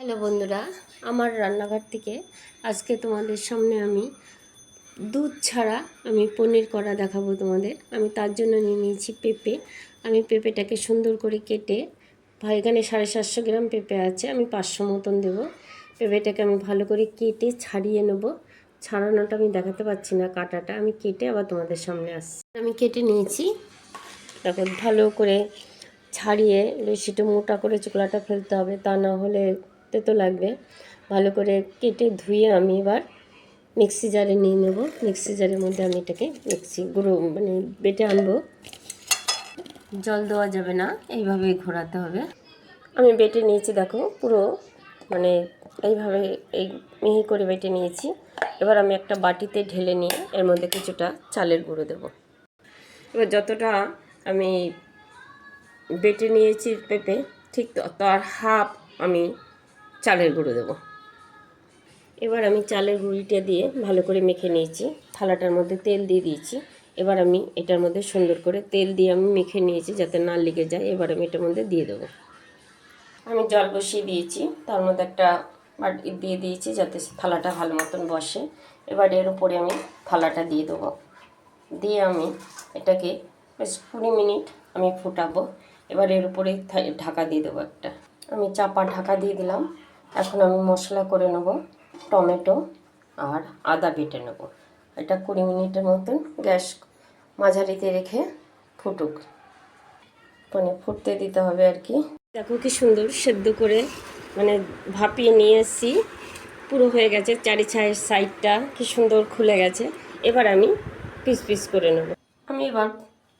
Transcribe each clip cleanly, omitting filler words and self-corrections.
Hello বন্ধুরা, আমার রান্নাঘর থেকে আজকে তোমাদের সামনে আমি দুধ ছাড়া আমি পনির করা দেখাবো তোমাদের। আমি তার জন্য নিয়ে নিয়েছি পেঁপে। আমি পেঁপেটাকে সুন্দর করে কেটে এখানে 750 গ্রাম পেঁপে আছে, আমি 500 মতন দেবো। পেঁপেটাকে আমি ভালো করে কেটে ছাড়িয়ে নেব। ছাড়ানোটা আমি দেখাতে পাচ্ছি না, কাটাটা আমি কেটে আবার তোমাদের সামনে আসছি। আমি কেটে নিয়েছি, দেখো ভালো করে ছাড়িয়ে বেশিটা মোটা করে চোকলাটা ফেলতে হবে, তা না হলে তেতো লাগবে। ভালো করে কেটে ধুয়ে আমি এবার মিক্সি জারে নিয়ে নেব। মিক্সি জারের মধ্যে আমি এটাকে গুঁড়ো বেটে আনবো। জল দেওয়া যাবে না, এইভাবেই ঘোরাতে হবে। আমি বেটে নিয়েছি, দেখো পুরো এইভাবে এই মিহি করে বেটে নিয়েছি। এবার আমি একটা বাটিতে ঢেলে নিয়ে এর মধ্যে কিছুটা চালের গুঁড়ো দেব। এবার যতটা আমি বেটে নিয়েছি পেঁপে, ঠিক তার হাফ আমি চালের গুঁড়ো দেবো। এবার আমি চালের গুঁড়িটা দিয়ে ভালো করে মেখে নিয়েছি। থালাটার মধ্যে তেল দিয়ে দিয়েছি। এবার আমি এটার মধ্যে সুন্দর করে তেল দিয়ে আমি মেখে নিয়েছি যাতে না লেগে যায়। এবার আমি এটার মধ্যে দিয়ে দেবো। আমি জল বসিয়ে দিয়েছি, তার মধ্যে একটা বাটি দিয়ে দিয়েছি যাতে থালাটা ভালো মতন বসে। এবার এর উপরে আমি থালাটা দিয়ে দেবো। দিয়ে আমি এটাকে বেশ 20 মিনিট আমি ফুটাবো। এবার এর উপরে ঢাকা দিয়ে দেবো একটা। আমি চাপা ঢাকা দিয়ে দিলাম। এখন আমি মশলা করে নেব, টমেটো আর আদা বেটে নেব। এটা 20 মিনিটের মতন গ্যাস মাঝারিতে রেখে ফুটুক, ফুটতে দিতে হবে আর কি। দেখো কি সুন্দর সেদ্ধ করে ভাপিয়ে নিয়ে এসেছি, পুরো হয়ে গেছে। চারিছায়ের সাইডটা কি সুন্দর খুলে গেছে। এবার আমি পিস পিস করে নেব। আমি এবার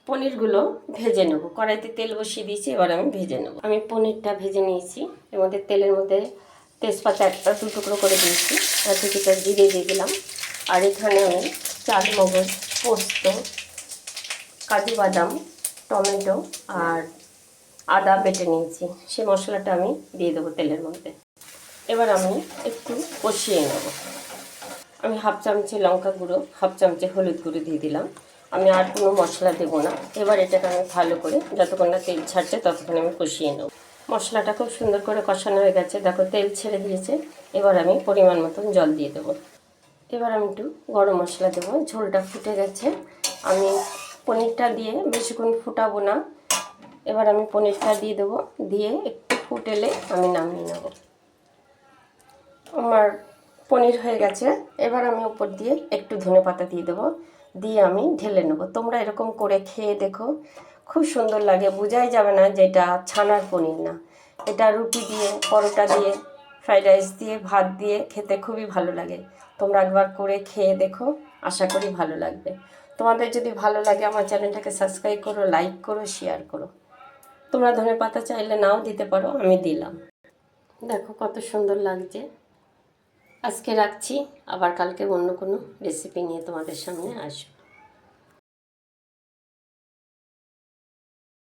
পনিরগুলো ভেজে নেব। কড়াইতে তেল বসিয়ে দিয়েছি, এবার আমি ভেজে নেব। আমি পনিরটা ভেজে নিয়েছি। এর মধ্যে তেলের মধ্যে তেজপাতা একটা 2 টুকরো করে দিয়েছি, আর কিছুটা জিরে দিয়ে দিলাম। আর এখানে আমি চালমগজ, পোস্ত, কাজু বাদাম, টমেটো আর আদা বেটে নিয়েছি। সেই মশলাটা আমি দিয়ে দেবো তেলের মধ্যে। এবার আমি একটু কষিয়ে নেব। আমি হাফ চামচে লঙ্কা গুঁড়ো, হাফ চামচে হলুদ গুঁড়ো দিয়ে দিলাম। আমি আর কোনো মশলা দেবো না। এবার এটাকে আমি ভালো করে যতক্ষণ না তেল ছাড়ছে ততক্ষণ আমি কষিয়ে নেব। মশলাটা খুব সুন্দর করে কষানো হয়ে গেছে, দেখো তেল ছেড়ে দিয়েছে। এবার আমি পরিমাণ মতন জল দিয়ে দেবো। এবার আমি একটু গরম মশলা দেবো। ঝোলটা ফুটে গেছে, আমি পনিরটা দিয়ে বেশিক্ষণ ফুটাবো না। এবার আমি পনিরটা দিয়ে দেবো, দিয়ে একটু ফুটেলে আমি নামিয়ে নেব। আমার পনির হয়ে গেছে। এবার আমি উপর দিয়ে একটু ধনেপাতা দিয়ে দেবো, দিয়ে আমি ঢেলে নেব। তোমরা এরকম করে খেয়ে দেখো, খুব সুন্দর লাগে। বোঝাই যাবে না যে এটা ছানার পনির না। এটা রুটি দিয়ে, পরোটা দিয়ে, ফ্রাইড রাইস দিয়ে, ভাত দিয়ে খেতে খুবই ভালো লাগে। তোমরা একবার করে খেয়ে দেখো, আশা করি ভালো লাগবে। তোমাদের যদি ভালো লাগে আমার চ্যানেলটাকে সাবস্ক্রাইব করো, লাইক করো, শেয়ার করো। তোমরা ধনেপাতা চাইলে নাও দিতে পারো, আমি দিলাম। দেখো কত সুন্দর লাগছে। আজকে রাখছি, আবার কালকে অন্য কোনো রেসিপি নিয়ে তোমাদের সামনে আসবো।